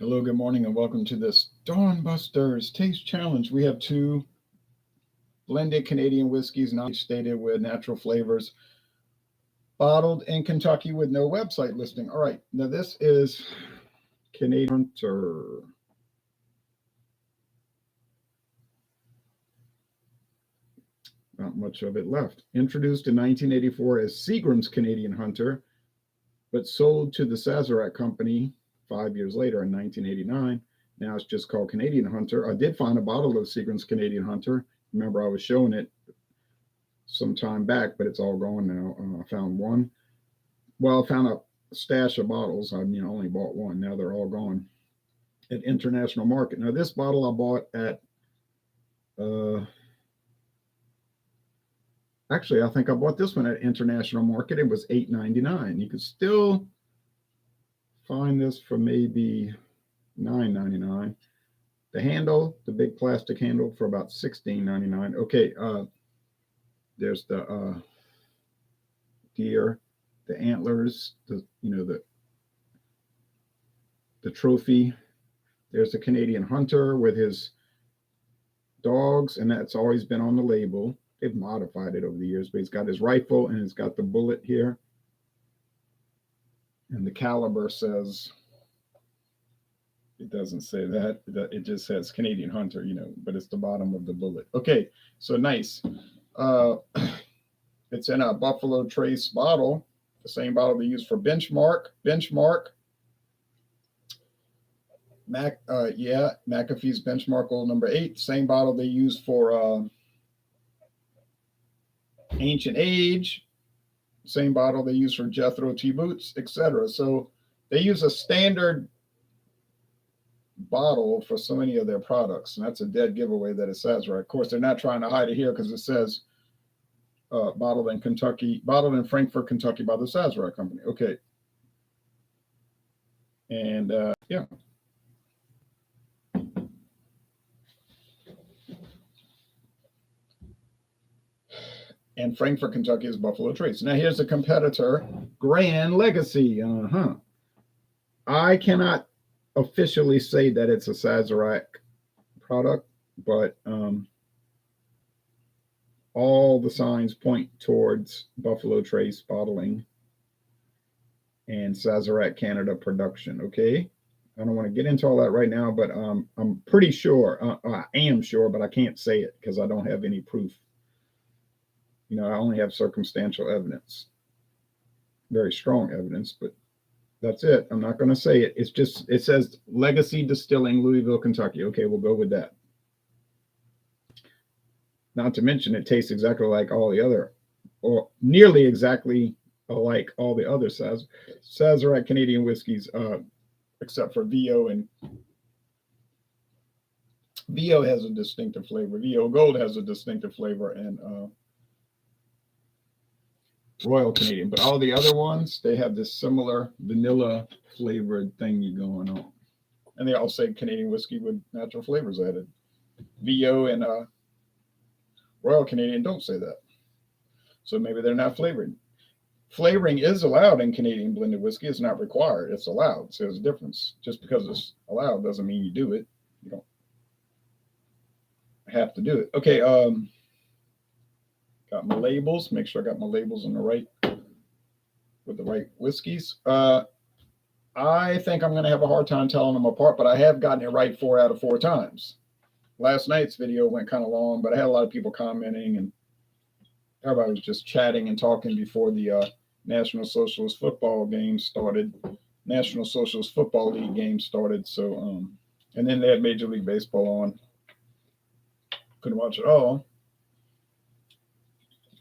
Hello, good morning, and welcome to this Dawn Busters Taste Challenge. We have two blended Canadian whiskeys, not stated with natural flavors, bottled in Kentucky with no website listing. All right, now this is Canadian Hunter. Not much of it left. Introduced in 1984 as Seagram's Canadian Hunter, but sold to the Sazerac Company 5 years later in 1989. Now it's just called Canadian Hunter. I did find a bottle of Seagram's Canadian Hunter. Remember, I was showing it some time back, but it's all gone now. I found one. Well, I found a stash of bottles. I only bought one. Now they're all gone at International Market. Now this bottle I bought at actually, I think I bought this one at International Market. It was $8.99. You could still find this for maybe $9.99. The handle, the big plastic handle, for about $16.99. Okay, there's the deer, the antlers, the trophy. There's the Canadian Hunter with his dogs, and that's always been on the label. They've modified it over the years, but he's got his rifle and it's got the bullet here. And the caliber says, it doesn't say that. It just says Canadian Hunter, but it's the bottom of the bullet. Okay, so nice. It's in a Buffalo Trace bottle, the same bottle they use for Benchmark. McAfee's Benchmark Old Number 8, same bottle they use for Ancient Age, same bottle they use for Jethro T Boots, etc. So they use a standard bottle for so many of their products, and that's a dead giveaway that it says, right? Of course, they're not trying to hide it here because it says bottled in Frankfort, Kentucky by the Sazerac Company. Okay. And yeah. And Frankfort, Kentucky is Buffalo Trace. Now here's a competitor, Gran Legacy. I cannot officially say that it's a Sazerac product, but all the signs point towards Buffalo Trace bottling and Sazerac Canada production. Okay, I don't want to get into all that right now, but I'm pretty sure. I am sure, but I can't say it because I don't have any proof. I only have circumstantial evidence, very strong evidence, but that's it. I'm not going to say it. It says Legacy Distilling, Louisville, Kentucky. Okay, we'll go with that. Not to mention it tastes exactly like all the other, or nearly exactly like all the other Sazerac Canadian whiskeys, except for VO, and VO has a distinctive flavor. VO Gold has a distinctive flavor, and Royal Canadian, but all the other ones, they have this similar vanilla flavored thingy going on. And they all say Canadian whiskey with natural flavors added. VO and Royal Canadian don't say that. So maybe they're not flavored. Flavoring is allowed in Canadian blended whiskey. It's not required. It's allowed. So there's a difference. Just because it's allowed doesn't mean you do it. You don't have to do it. Okay, got my labels. Make sure I got my labels with the right whiskeys. I think I'm going to have a hard time telling them apart, but I have gotten it right 4 out of 4 times. Last night's video went kind of long, but I had a lot of people commenting, and everybody was just chatting and talking before the National Socialist Football game started. National Socialist Football League game started. So, and then they had Major League Baseball on. Couldn't watch it all.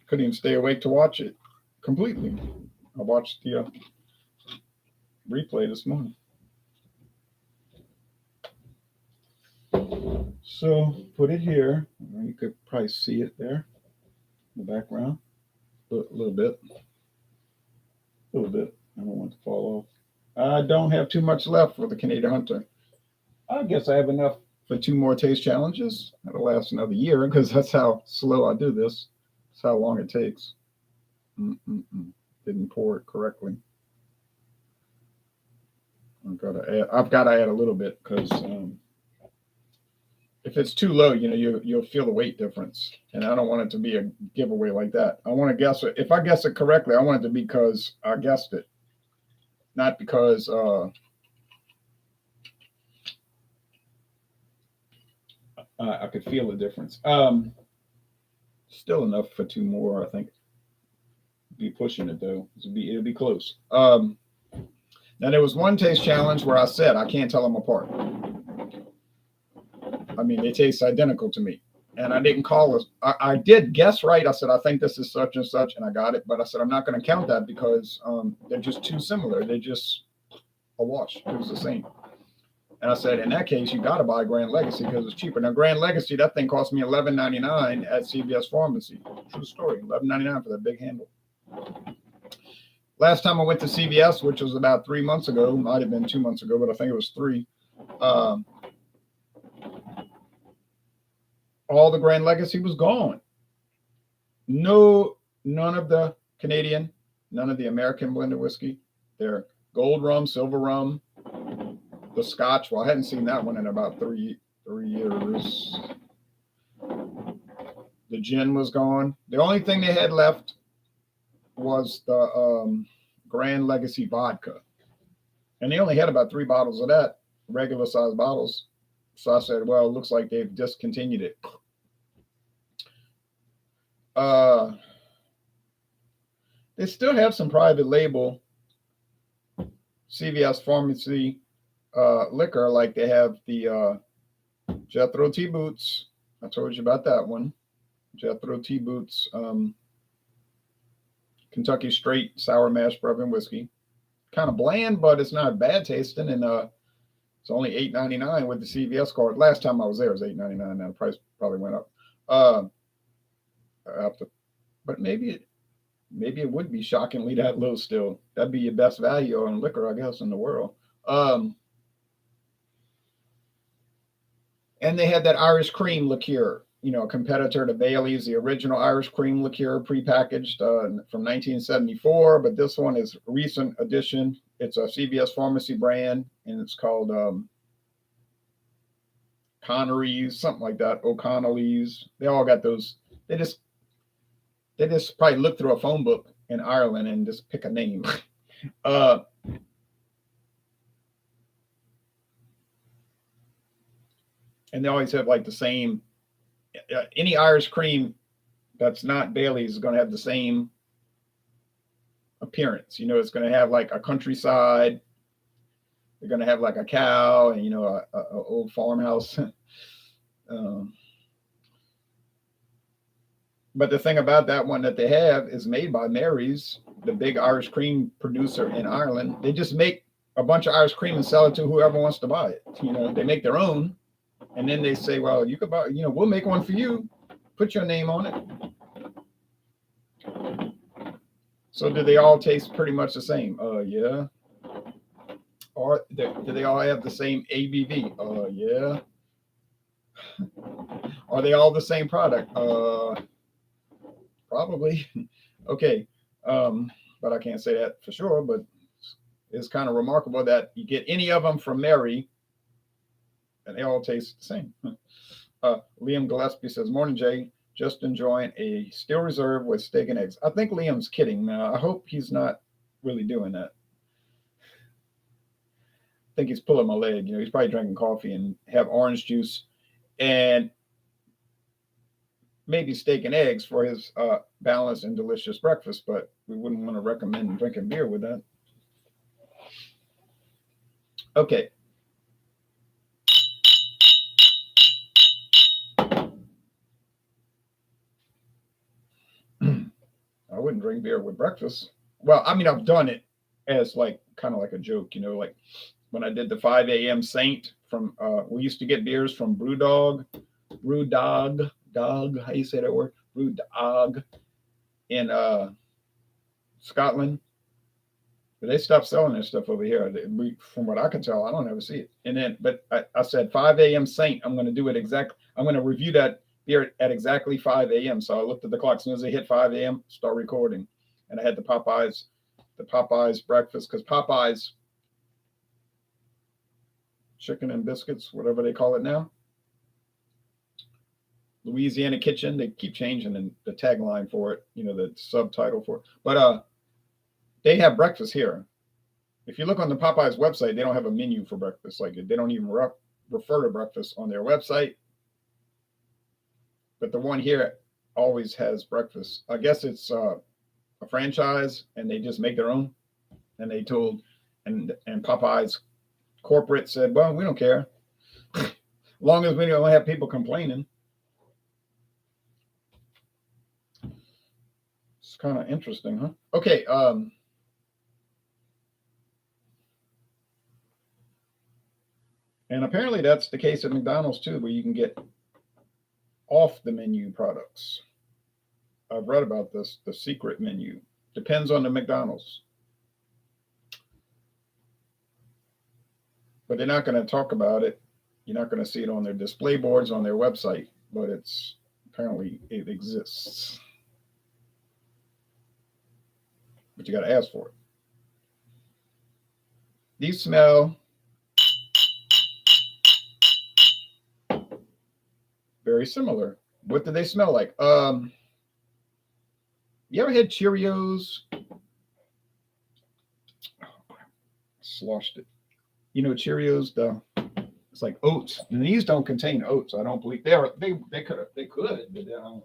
Couldn't even stay awake to watch it completely. I watched the replay this morning. So put it here. You could probably see it there in the background. A little bit. I don't want it to fall off. I don't have too much left for the Canadian Hunter. I guess I have enough for 2 more taste challenges. That'll last another year because that's how slow I do this. That's how long it takes. Didn't pour it correctly. I've got to add a little bit because if it's too low, you'll feel the weight difference, and I don't want it to be a giveaway like that. I want to guess it. If I guess it correctly, I want it to be because I guessed it, not because I could feel the difference. Still enough for two more, I think. Be pushing it though. It'll be close. Now there was one taste challenge where I said I can't tell them apart. I mean, they taste identical to me, and I didn't call it. I did guess right. I said I think this is such and such, and I got it. But I said I'm not going to count that because they're just too similar. They're just a wash. It was the same. And I said, in that case, you got to buy Gran Legacy because it's cheaper. Now, Gran Legacy, that thing cost me $11.99 at CVS Pharmacy. True story, $11.99 for that big handle. Last time I went to CVS, which was about 3 months ago, might have been 2 months ago, but I think it was 3. All the Gran Legacy was gone. None of the Canadian, none of the American blended whiskey. They're gold rum, silver rum. The Scotch, well, I hadn't seen that one in about 3 years. The gin was gone. The only thing they had left was the Gran Legacy vodka. And they only had about 3 bottles of that, regular size bottles. So I said, well, it looks like they've discontinued it. They still have some private label CVS Pharmacy liquor, like they have the Jethro Tea Boots. I told you about that one. Jethro Tea Boots, Kentucky Straight Sour Mash Bourbon Whiskey. Kind of bland, but it's not bad tasting, and it's only $8.99 with the CVS card. Last time I was there, it was $8.99. Now the price probably went up. But maybe it would be shockingly that low still. That'd be your best value on liquor, I guess, in the world. And they had that Irish cream liqueur, a competitor to Bailey's, the original Irish cream liqueur prepackaged from 1974. But this one is a recent addition. It's a CVS Pharmacy brand, and it's called Connery's, something like that. O'Connelly's. They all got those. They just probably look through a phone book in Ireland and just pick a name. And they always have like the same, any Irish cream that's not Bailey's is going to have the same appearance. It's going to have like a countryside. They're going to have like a cow and, a old farmhouse. But the thing about that one that they have is made by Mary's, the big Irish cream producer in Ireland. They just make a bunch of Irish cream and sell it to whoever wants to buy it. They make their own. And then they say, well, you could buy, we'll make one for you. Put your name on it. So do they all taste pretty much the same? Yeah. Or do they all have the same ABV? Yeah. Are they all the same product? Probably. Okay. But I can't say that for sure, but it's kind of remarkable that you get any of them from Mary and they all taste the same. Liam Gillespie says, morning, Jay. Just enjoying a Steel Reserve with steak and eggs. I think Liam's kidding. I hope he's not really doing that. I think he's pulling my leg. He's probably drinking coffee and have orange juice and maybe steak and eggs for his balanced and delicious breakfast, but we wouldn't want to recommend drinking beer with that. Okay. I wouldn't drink beer with breakfast. Well, I mean, I've done it as kind of like a joke, like when I did the 5 a.m. Saint from, we used to get beers from Brewdog, how you say that word? Brewdog in Scotland. But they stopped selling their stuff over here. From what I can tell, I don't ever see it. And then, but I said 5 a.m. Saint, I'm going to do it exactly. I'm going to review that beer at exactly 5 a.m. So I looked at the clock. As soon as they hit 5 a.m., start recording. And I had the Popeyes breakfast, because Popeyes chicken and biscuits, whatever they call it now. Louisiana Kitchen. They keep changing the tagline for it, the subtitle for it. But they have breakfast here. If you look on the Popeyes website, they don't have a menu for breakfast. Like they don't even refer to breakfast on their website. But the one here always has breakfast. I guess it's a franchise, and they just make their own. And they told, and Popeyes corporate said, well, we don't care, as long as we don't have people complaining. It's kind of interesting, huh? Okay. And apparently that's the case at McDonald's too, where you can get off the menu products. I've read about this, the secret menu. Depends on the McDonald's. But they're not going to talk about it. You're not going to see it on their display boards on their website, but apparently it exists. But you got to ask for it. These smell very similar. What do they smell like? You ever had Cheerios? Sloshed it. Cheerios, it's like oats. And these don't contain oats. I don't believe they could, but they don't.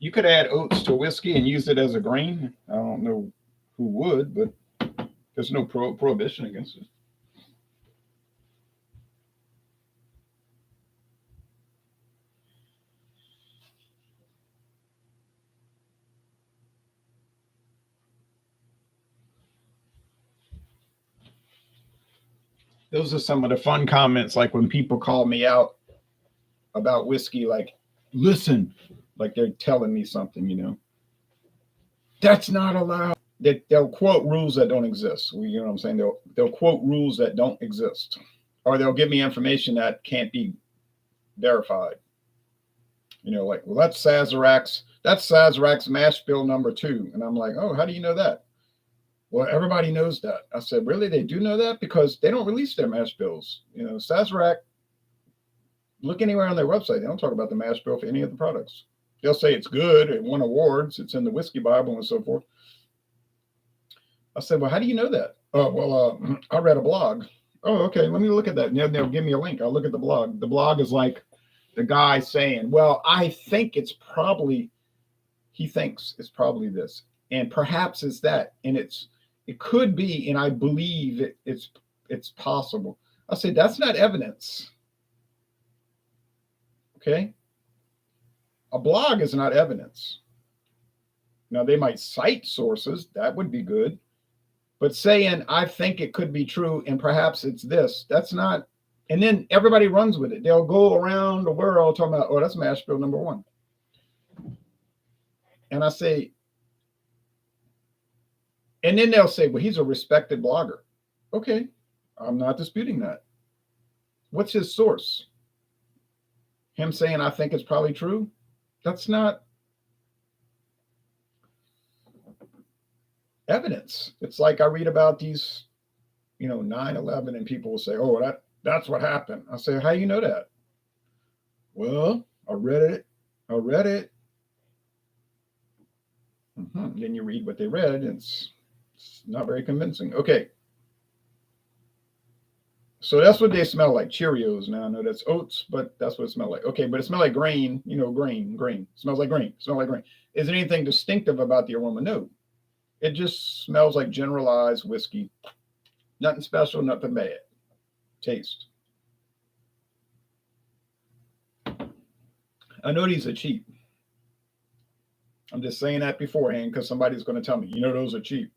You could add oats to whiskey and use it as a grain. I don't know who would, but there's no prohibition against it. Those are some of the fun comments, like when people call me out about whiskey, like, listen, like they're telling me something, that's not allowed. They'll quote rules that don't exist. You know what I'm saying? They'll quote rules that don't exist, or they'll give me information that can't be verified. Like, well, that's Sazerac's mash bill number 2. And I'm like, oh, how do you know that? Well, everybody knows that. I said, really? They do know that? Because they don't release their mash bills. Sazerac, look anywhere on their website. They don't talk about the mash bill for any of the products. They'll say it's good. It won awards. It's in the Whiskey Bible and so forth. I said, well, how do you know that? Oh, well, I read a blog. Oh, okay. Let me look at that. And they'll give me a link. I'll look at the blog. The blog is like the guy saying, well, I think he thinks it's probably this. And perhaps it's that. And it could be, and I believe it's possible. I say, that's not evidence. Okay? A blog is not evidence. Now, they might cite sources. That would be good. But saying, I think it could be true, and perhaps it's this, that's not. And then everybody runs with it. They'll go around the world talking about, oh, that's mash bill number 1. And I say, and then they'll say, well, he's a respected blogger. Okay, I'm not disputing that. What's his source? Him saying, I think it's probably true? That's not evidence. It's like I read about these, 9/11, and people will say, oh, that's what happened. I say, how do you know that? Well, I read it. Then you read what they read, and it's not very convincing. Okay. So that's what they smell like, Cheerios. Now I know that's oats, but that's what it smells like. Okay, but it smells like grain, grain. It smells like grain. Is there anything distinctive about the aroma? No. It just smells like generalized whiskey. Nothing special, nothing bad. Taste. I know these are cheap. I'm just saying that beforehand because somebody's going to tell me, those are cheap.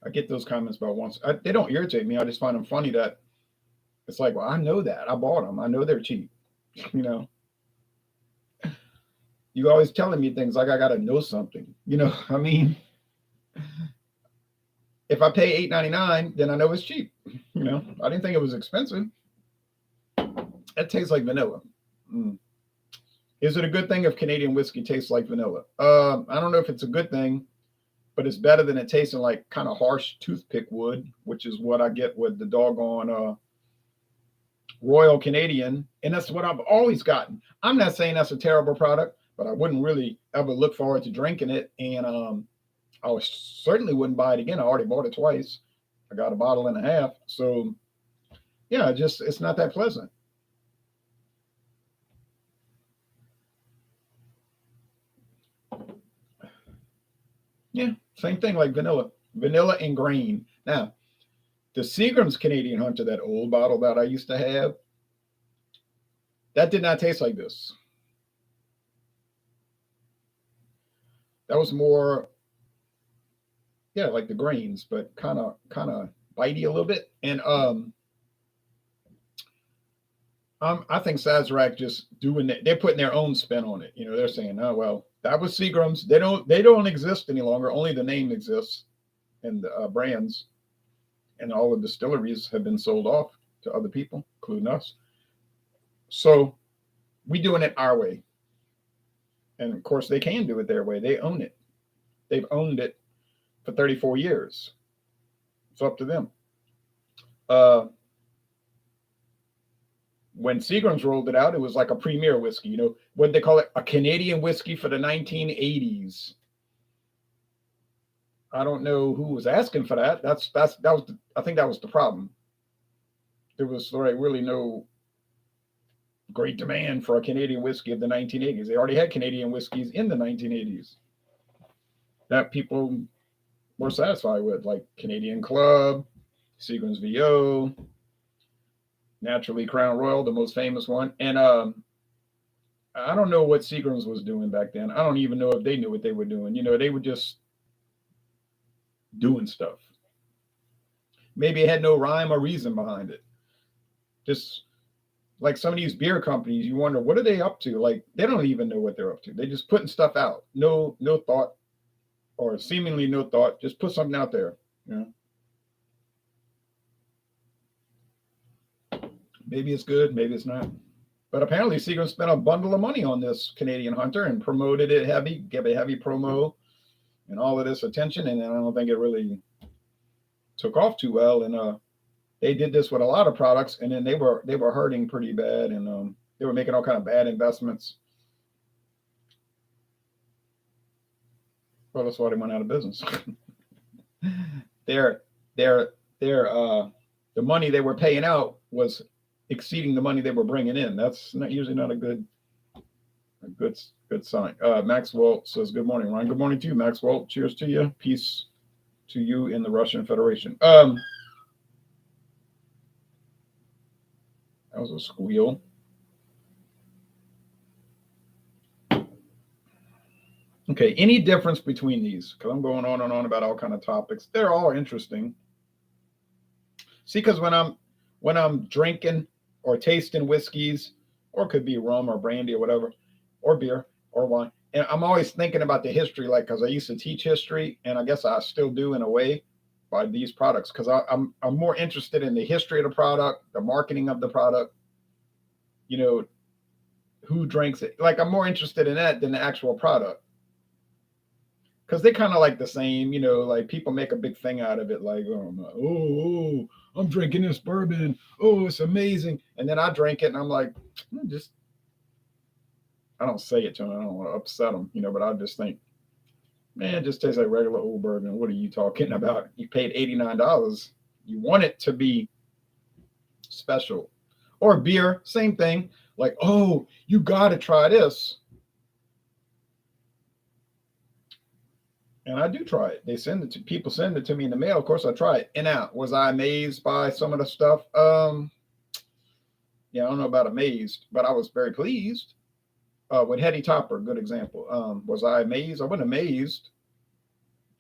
I get those comments about once. They don't irritate me. I just find them funny that it's like, well, I know that. I bought them. I know they're cheap. You always telling me things like I got to know something. I mean, if I pay $8.99, then I know it's cheap. I didn't think it was expensive. It tastes like vanilla. Mm. Is it a good thing if Canadian whiskey tastes like vanilla? I don't know if it's a good thing, but it's better than it tasting like kind of harsh toothpick wood, which is what I get with the doggone Royal Canadian. And that's what I've always gotten. I'm not saying that's a terrible product, but I wouldn't really ever look forward to drinking it. And I certainly wouldn't buy it again. I already bought it twice. I got a bottle and a half. So yeah, it's not that pleasant. Yeah, same thing like vanilla and grain. Now, the Seagram's Canadian Hunter, that old bottle that I used to have, that did not taste like this. That was more, yeah, like the grains, but kind of bitey a little bit. And I think Sazerac just doing that. They're putting their own spin on it. They're saying, oh well, that was Seagram's. They don't exist any longer. Only the name exists, and the brands and all the distilleries have been sold off to other people, including us. So we doing it our way. And of course, they can do it their way. They own it. They've owned it for 34 years. It's up to them. When Seagram's rolled it out, it was like a premier whiskey. What they call it? A Canadian whiskey for the 1980s. I don't know who was asking for that. I think that was the problem. There was really no great demand for a Canadian whiskey of the 1980s. They already had Canadian whiskeys in the 1980s that people were satisfied with, like Canadian Club, Seagram's VO, naturally Crown Royal, the most famous one. And I don't know what Seagram's was doing back then. I don't even know if they knew what they were doing. They were just doing stuff. Maybe it had no rhyme or reason behind it. Just like some of these beer companies, you wonder, what are they up to? Like, they don't even know what they're up to. They're just putting stuff out. No thought, or seemingly no thought. Just put something out there. Maybe it's good, maybe it's not. But apparently Seagram spent a bundle of money on this Canadian Hunter and promoted it heavy, gave a heavy promo and all of this attention. And I don't think it really took off too well. And they did this with a lot of products, and then they were hurting pretty bad, and they were making all kind of bad investments. Well, that's why they went out of business. The money they were paying out was exceeding the money they were bringing in. That's usually not a good sign. Maxwell says, "Good morning, Ryan." Good morning to you, Maxwell. Cheers to you. Peace to you in the Russian Federation. That was a squeal. Okay, any difference between these? Because I'm going on and on about all kind of topics. They're all interesting. See, because when I'm drinking or tasting whiskeys, or it could be rum or brandy or whatever, or beer or wine, and I'm always thinking about the history, like, because I used to teach history, and I guess I still do in a way, by these products, because I'm more interested in the history of the product, the marketing of the product, who drinks it. Like, I'm more interested in that than the actual product, because they kind of like the same. Like, people make a big thing out of it, like, oh, I'm drinking this bourbon, oh, it's amazing, and then I drink it and I'm like, I don't say it to them, I don't want to upset them, but I just think, man, it just tastes like regular old bourbon. What are you talking about? You paid $89. You want it to be special. Or beer, same thing. Like, oh, you got to try this. And I do try it. People send it to me in the mail. Of course, I try it. And now, was I amazed by some of the stuff? Yeah, I don't know about amazed, but I was very pleased. With Hetty Topper, good example. Was I amazed? I wasn't amazed.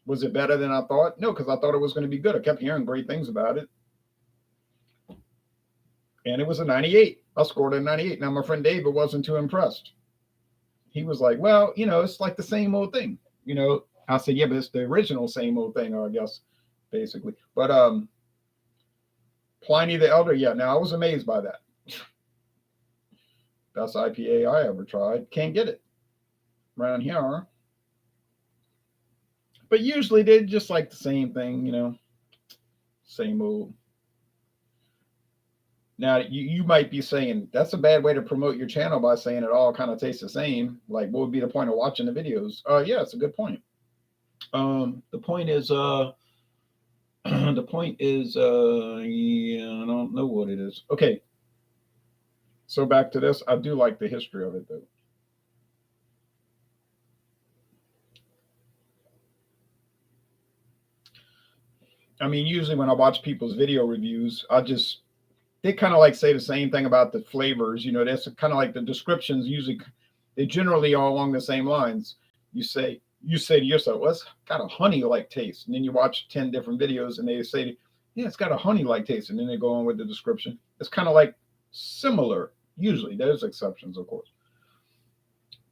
Was it better than I thought? No, because I thought it was going to be good. I kept hearing great things about it. And it was a 98. I scored a 98. Now, my friend David wasn't too impressed. He was like, well, it's like the same old thing. I said, yeah, but it's the original same old thing, I guess, basically. But Pliny the Elder. Yeah, now I was amazed by that. Best IPA I ever tried. Can't get it around here. But usually they just like the same thing, same old. Now you might be saying that's a bad way to promote your channel by saying it all kind of tastes the same. Like, what would be the point of watching the videos? Yeah, it's a good point. The point is the point is yeah, I don't know what it is. Okay. So back to this. I do like the history of it though. I mean, usually when I watch people's video reviews, they kind of like say the same thing about the flavors. That's kind of like the descriptions. Usually, they generally are along the same lines. You say to yourself, "Well, it's got a honey-like taste," and then you watch 10 different videos, and they say, "Yeah, it's got a honey-like taste," and then they go on with the description. It's kind of like similar. Usually, there's exceptions, of course,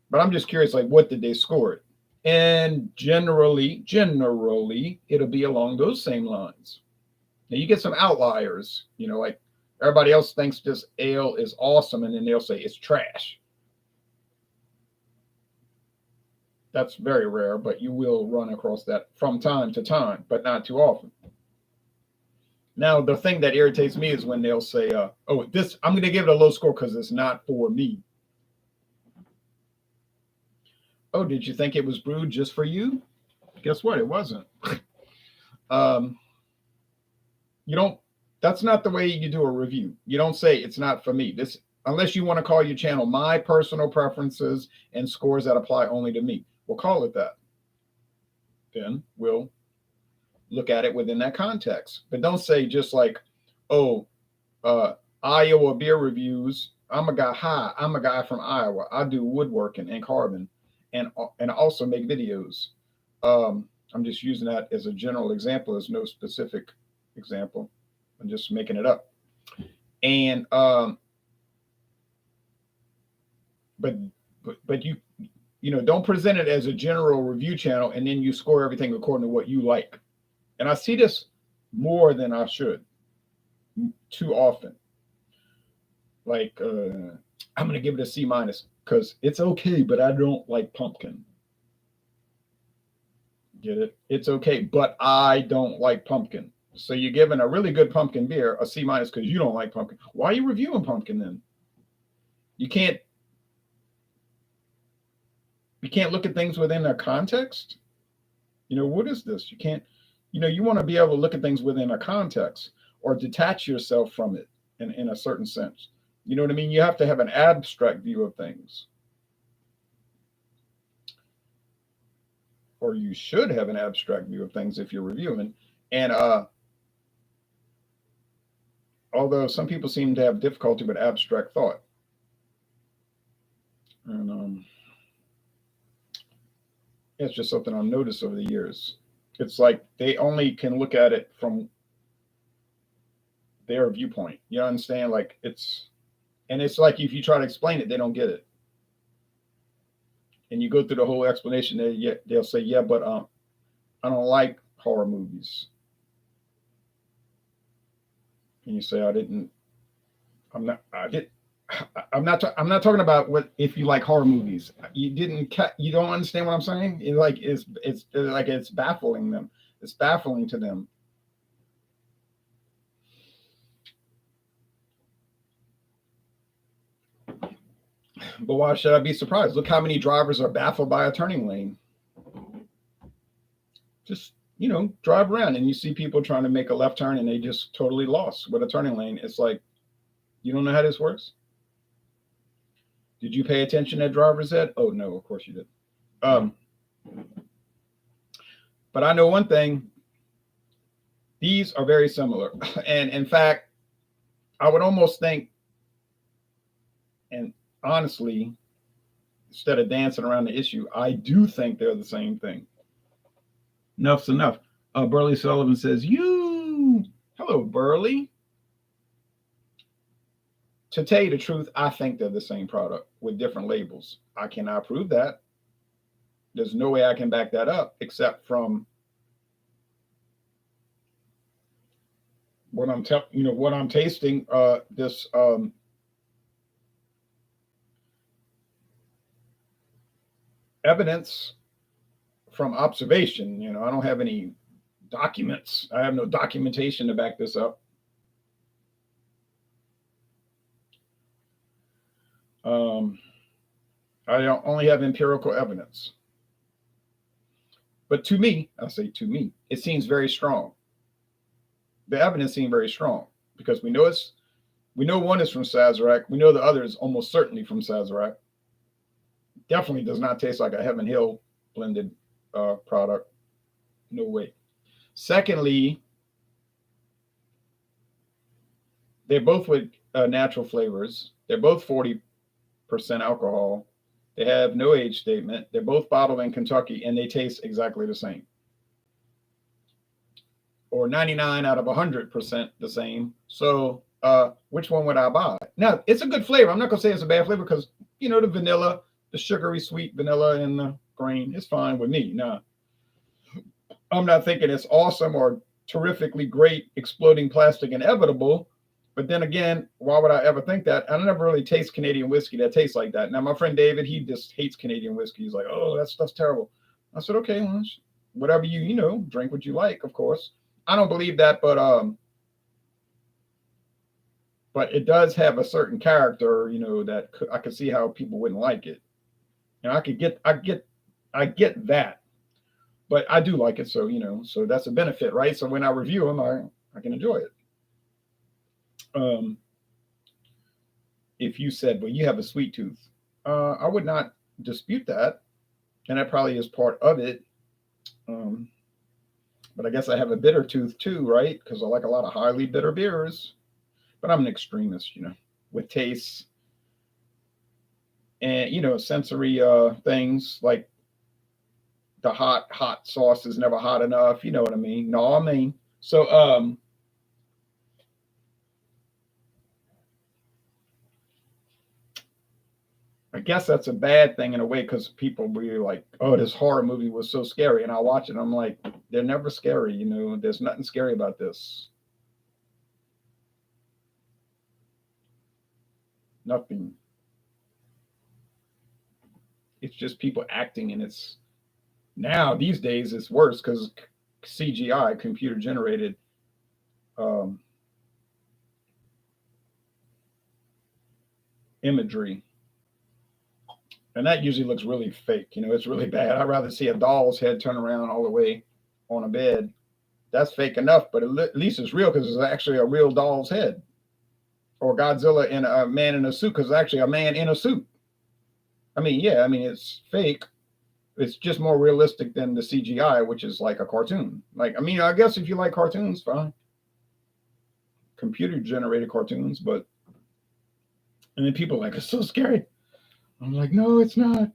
but I'm just curious, like, what did they score it? And generally, it'll be along those same lines. Now you get some outliers, like everybody else thinks this ale is awesome, and then they'll say it's trash. That's very rare, but you will run across that from time to time, but not too often. Now, the thing that irritates me is when they'll say, "Oh, this I'm going to give it a low score because it's not for me." Oh, did you think it was brewed just for you? Guess what? It wasn't. You don't. That's not the way you do a review. You don't say it's not for me. This, unless you want to call your channel my personal preferences and scores that apply only to me. We'll call it that. Then we'll look at it within that context. But don't say just like, "Oh, Iowa beer reviews. I'm a guy from Iowa. I do woodworking and carving, and also make videos." I'm just using that as a general example. There's no specific example. I'm just making it up. And but you don't present it as a general review channel and then you score everything according to what you like. And I see this more than I should, too often. Like, I'm going to give it a C- because it's okay, but I don't like pumpkin. Get it? It's okay, but I don't like pumpkin. So you're giving a really good pumpkin beer a C- because you don't like pumpkin. Why are you reviewing pumpkin then? You can't look at things within their context. What is this? You can't, you want to be able to look at things within a context or detach yourself from it in a certain sense. You know what I mean? You have to have an abstract view of things. Or you should have an abstract view of things if you're reviewing. And although some people seem to have difficulty with abstract thought. And it's just something I've noticed over the years. It's like they only can look at it from their viewpoint. You understand? Like it's like if you try to explain it, they don't get it. And you go through the whole explanation, they'll say, "Yeah, but I don't like horror movies." And you say, I'm not talking about what if you like horror movies. You don't understand what I'm saying? It's baffling them. It's baffling to them. But why should I be surprised? Look how many drivers are baffled by a turning lane. Just, drive around and you see people trying to make a left turn and they just totally lost with a turning lane. It's like, you don't know how this works? Did you pay attention at driver's ed? Oh, no, of course you did. But I know one thing. These are very similar. And in fact, I would almost think, and honestly, instead of dancing around the issue, I do think they're the same thing. Enough's enough. Burley Sullivan says, hello, Burley. To tell you the truth, I think they're the same product with different labels. I cannot prove that. There's no way I can back that up except from what I'm what I'm tasting. This evidence from observation. I don't have any documents. I have no documentation to back this up. Um, I only have empirical evidence. But to me, I say to me, it seems very strong. The evidence seems very strong because we know one is from Sazerac. We know the other is almost certainly from Sazerac. Definitely does not taste like a Heaven Hill blended product. No way. Secondly, they're both with natural flavors. They're both 40% alcohol. They have no age statement. They're both bottled in Kentucky, and they taste exactly the same, or 99 out of 100% the same. So, which one would I buy? Now, it's a good flavor. I'm not gonna say it's a bad flavor because the vanilla, the sugary sweet vanilla in the grain is fine with me. Now, I'm not thinking it's awesome or terrifically great, exploding plastic inevitable. But then again, why would I ever think that? I never really taste Canadian whiskey that tastes like that. Now, my friend David, he just hates Canadian whiskey. He's like, oh, that stuff's terrible. I said, okay, well, whatever drink what you like, of course. I don't believe that, but it does have a certain character, that I could see how people wouldn't like it. And I get that, but I do like it. So, so that's a benefit, right? So when I review them, I can enjoy it. If you said, well, you have a sweet tooth, I would not dispute that. And that probably is part of it. But I guess I have a bitter tooth too, right? Because I like a lot of highly bitter beers. But I'm an extremist, with tastes and, sensory things like the hot sauce is never hot enough. You know what I mean? No, I mean. So, I guess that's a bad thing in a way because people were like, "Oh, this horror movie was so scary," and I watch it. And I'm like, "They're never scary, There's nothing scary about this. Nothing. It's just people acting, and it's now these days it's worse because CGI, computer generated, um, imagery, and that usually looks really fake. It's really bad. I'd rather see a doll's head turn around all the way on a bed. That's fake enough, but at least it's real because it's actually a real doll's head. Or Godzilla in a man in a suit because it's actually a man in a suit. I mean, yeah, it's fake. It's just more realistic than the CGI, which is like a cartoon. Like, I guess if you like cartoons, fine. Computer generated cartoons, but and then people are like, it's so scary. I'm like, no, it's not.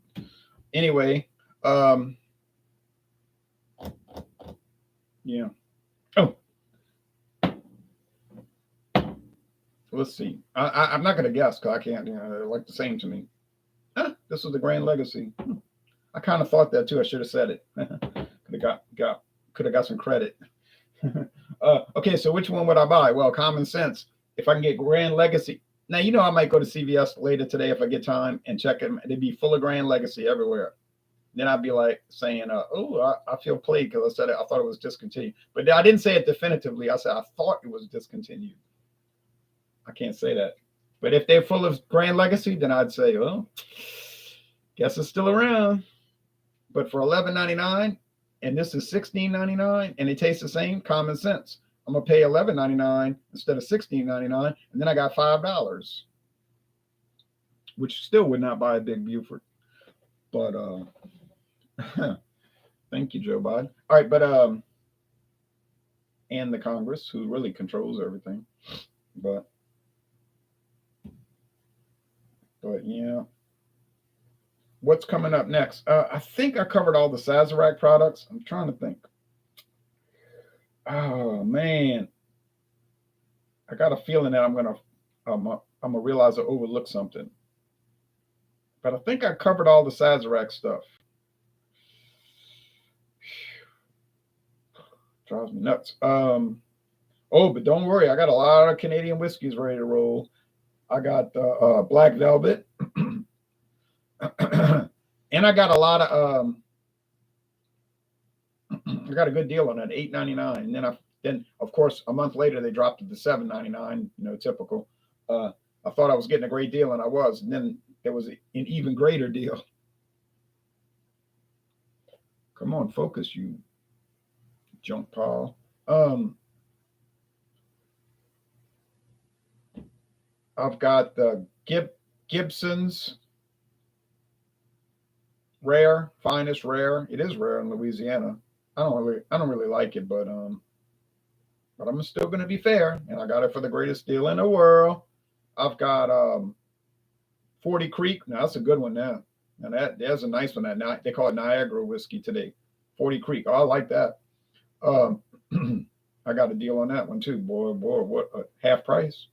Anyway, yeah. Oh, let's see. I'm not gonna guess because I can't. They're like the same to me. This was the Grand Legacy. I kind of thought that too. I should have said it. Could have got some credit. Okay, so which one would I buy? Well, common sense. If I can get Grand Legacy. Now, I might go to CVS later today if I get time and check them. They'd be full of Grand Legacy everywhere. Then I'd be like saying, oh, I feel played because I thought it was discontinued. But I didn't say it definitively. I said I thought it was discontinued. I can't say that. But if they're full of Grand Legacy, then I'd say, well, guess it's still around. But for $11.99, and this is $16.99, and it tastes the same, common sense. I'm gonna pay $11.99 instead of $16.99, and then I got $5, which still would not buy a big Buford. But thank you, Joe Biden. All right, but and the Congress, who really controls everything. But yeah. What's coming up next? I think I covered all the Sazerac products. I'm trying to think. Oh man, I got a feeling that I'm gonna realize I overlooked something. But I think I covered all the Sazerac stuff. Drives me nuts. Oh, but don't worry, I got a lot of Canadian whiskeys ready to roll. I got Black Velvet, and I got a lot of I got a good deal on it, $8.99. And then of course a month later they dropped it to $7.99. You know, typical. Uh, I thought I was getting a great deal, and I was. And then there was an even greater deal. Come on, focus, you junk pile. I've got the Gibson's rare, finest rare. It is rare in Louisiana. I don't really like it, but I'm still going to be fair, and I got it for the greatest deal in the world. I've got 40 Creek. Now that's a good one. Now, there's a nice one. That they call it Niagara whiskey today. 40 Creek. Oh, I like that. Um, I got a deal on that one too. Boy, what half price.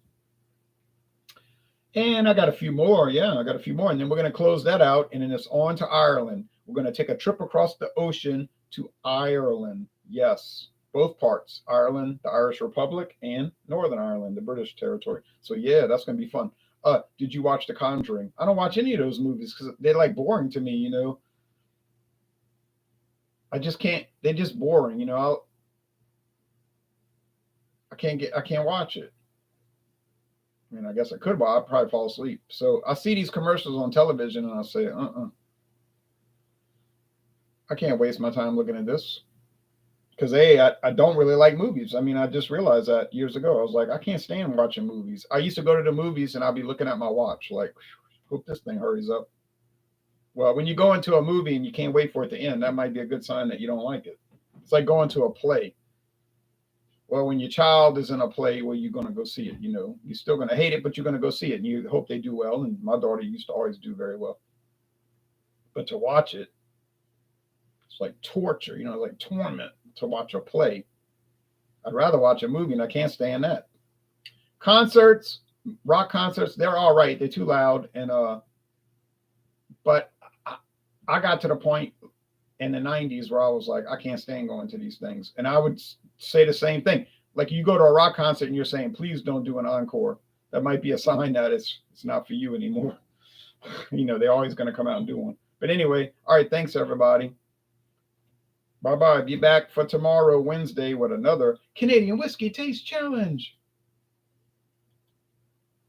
And I got a few more. Yeah, I got a few more. And then we're going to close that out. And then it's on to Ireland. We're going to take a trip across the ocean to Ireland. Yes, both parts Ireland, the Irish Republic, and Northern Ireland, the British territory. So, yeah, that's going to be fun. Did you watch The Conjuring? I don't watch any of those movies because they're like boring to me, you know. I just can't, they're just boring, you know. I can't watch it. I mean, I guess I could, but I'd probably fall asleep. So I see these commercials on television and I say, I can't waste my time looking at this. Because I don't really like movies. I mean, I just realized that years ago. I was like, I can't stand watching movies. I used to go to the movies and I'd be looking at my watch, like, hope this thing hurries up. Well, when you go into a movie and you can't wait for it to end, that might be a good sign that you don't like it. It's like going to a play. Well, when your child is in a play, well, you're going to go see it. You know, you're still going to hate it, but you're going to go see it, and you hope they do well. And my daughter used to always do very well. But to watch it, it's like torture. You know, like torment to watch a play. I'd rather watch a movie, and I can't stand that. Concerts, rock concerts, they're all right. They're too loud, and but I got to the point in the 90s where I was like, I can't stand going to these things. And I would say the same thing. Like you go to a rock concert and you're saying, please don't do an encore. That might be a sign that it's not for you anymore. You know, they're always going to come out and do one. But anyway, all right, thanks everybody. Bye-bye. Be back for tomorrow, Wednesday, with another Canadian Whiskey Taste Challenge.